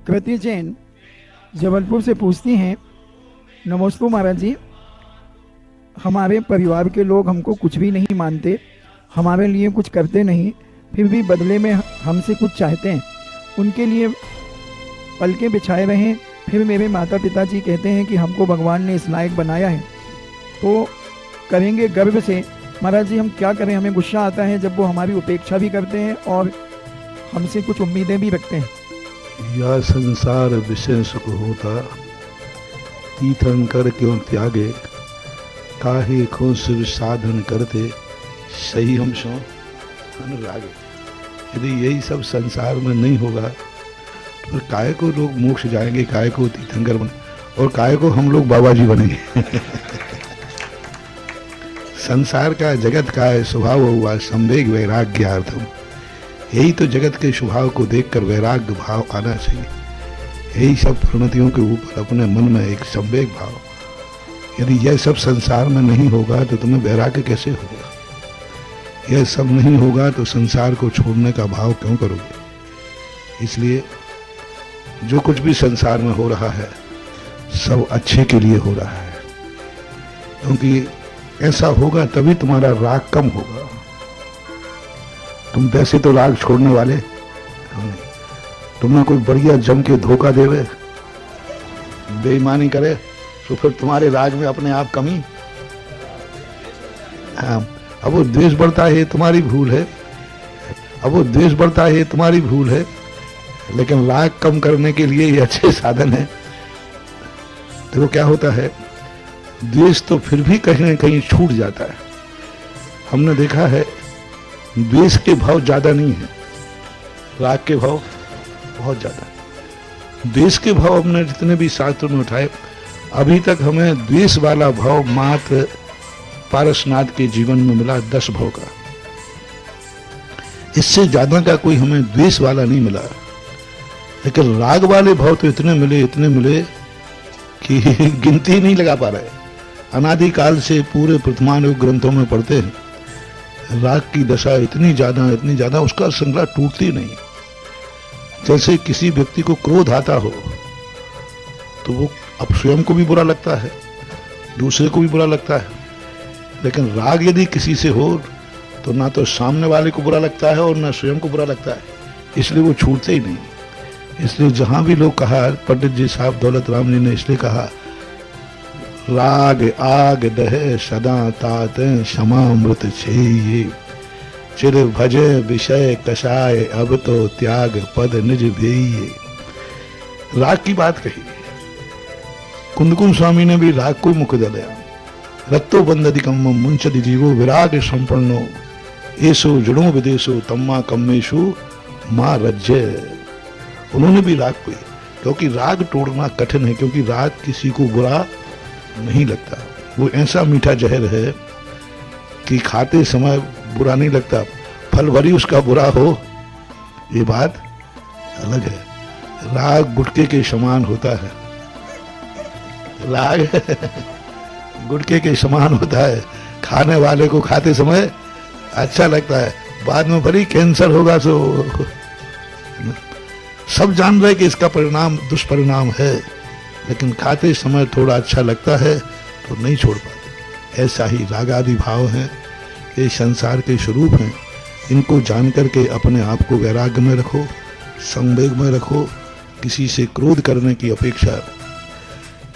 कृति जैन जबलपुर से पूछती हैं, नमस्ते महाराज जी, हमारे परिवार के लोग हमको कुछ भी नहीं मानते, हमारे लिए कुछ करते नहीं, फिर भी बदले में हमसे कुछ चाहते हैं। उनके लिए पलकें बिछाए रहें। फिर मेरे माता पिताजी कहते हैं कि हमको भगवान ने इस लायक बनाया है, तो करेंगे गर्व से। महाराज जी, हम क्या करें? हमें गुस्सा आता है जब वो हमारी उपेक्षा भी करते हैं और हमसे कुछ उम्मीदें भी रखते हैं। या संसार विषय सुख होता, तीर्थंकर क्यों त्यागे, काहे को शिव साधन करते, सही हम सो अनुरागे। यदि यही सब संसार में नहीं होगा तो काय को लोग मोक्ष जाएंगे, काय को तीर्थंकर बने, और काय को हम लोग बाबा जी बनेंगे। संसार का जगत का स्वभाव हुआ संवेग वैराग्यार्थम। यही तो जगत के स्वभाव को देखकर वैराग्य भाव आना चाहिए। यही सब प्रणतियों के ऊपर अपने मन में एक संवेग भाव। यदि यह सब संसार में नहीं होगा तो तुम्हें वैराग्य कैसे होगा? यह सब नहीं होगा तो संसार को छोड़ने का भाव क्यों करोगे? इसलिए जो कुछ भी संसार में हो रहा है सब अच्छे के लिए हो रहा है, क्योंकि ऐसा होगा तभी तुम्हारा राग कम होगा। तुम वैसे तो राग छोड़ने वाले नहीं, तुम्हें कोई बढ़िया जम के धोखा देवे, बेईमानी करे, तो फिर तुम्हारे राग में अपने आप कमी। हाँ, अब वो द्वेष बढ़ता है, तुम्हारी भूल है। अब वो द्वेष बढ़ता है, तुम्हारी भूल है, लेकिन राग कम करने के लिए ये अच्छे साधन है। देखो क्या होता है, द्वेष तो फिर भी कहीं न कहीं छूट जाता है। हमने देखा है द्वेष के भाव ज्यादा नहीं है, राग के भाव बहुत ज्यादा है। द्वेष के भाव हमने जितने भी शास्त्रों में उठाए, अभी तक हमें द्वेष वाला भाव मात्र पारसनाथ के जीवन में मिला 10 भाव का। इससे ज्यादा का कोई हमें द्वेष वाला नहीं मिला। लेकिन राग वाले भाव तो इतने मिले कि गिनती नहीं लगा पा रहे। अनादिकाल से पूरे प्रथमानुग ग्रंथों में पढ़ते हैं, राग की दशा इतनी ज्यादा उसका श्रृंखला टूटती नहीं। जैसे किसी व्यक्ति को क्रोध आता हो तो वो अब स्वयं को भी बुरा लगता है, दूसरे को भी बुरा लगता है। लेकिन राग यदि किसी से हो तो ना तो सामने वाले को बुरा लगता है और ना स्वयं को बुरा लगता है, इसलिए वो छूटते ही नहीं। इसलिए जहां भी लोग कहा, पंडित जी साहब दौलत राम जी ने इसलिए कहा, राग आग दहे सदा तात क्षमामृत छे, चिर भजे विषय कषाय अब तो त्याग पद निज भेये। राग की बात कही। कुंदकुंद स्वामी ने भी राग को मुख दिया। रत्तो बंदधिकम मुंचति जीवो विराग संपन्नो, ऐसो जड़ो विदेशो तम्मा कम्मेशु मां रज्जे। उन्होंने भी राग को, क्योंकि राग तोड़ना कठिन है, क्योंकि राग किसी को बुरा नहीं लगता। वो ऐसा मीठा जहर है कि खाते समय बुरा नहीं लगता, फल भरी उसका बुरा हो, ये बात अलग है। राग गुटके के समान होता है, राग गुटके के समान होता है। खाने वाले को खाते समय अच्छा लगता है, बाद में भरी कैंसर होगा तो सब जान रहे कि इसका परिणाम दुष्परिणाम है, लेकिन खाते समय थोड़ा अच्छा लगता है तो नहीं छोड़ पाते। ऐसा ही राग आदि भाव हैं, ये संसार के स्वरूप हैं। इनको जान करके अपने आप को वैराग्य में रखो, संवेग में रखो। किसी से क्रोध करने की अपेक्षा,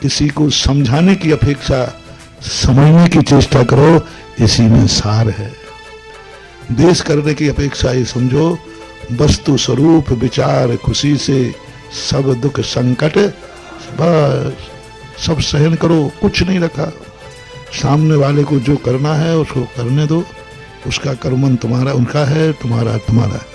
किसी को समझाने की अपेक्षा समझने की चेष्टा करो, इसी में सार है। द्वेष करने की अपेक्षा ये समझो, वस्तु स्वरूप विचार खुशी से सब दुख संकट बस सब सहन करो, कुछ नहीं रखा। सामने वाले को जो करना है उसको करने दो, उसका कर्मन तुम्हारा उनका है, तुम्हारा तुम्हारा है।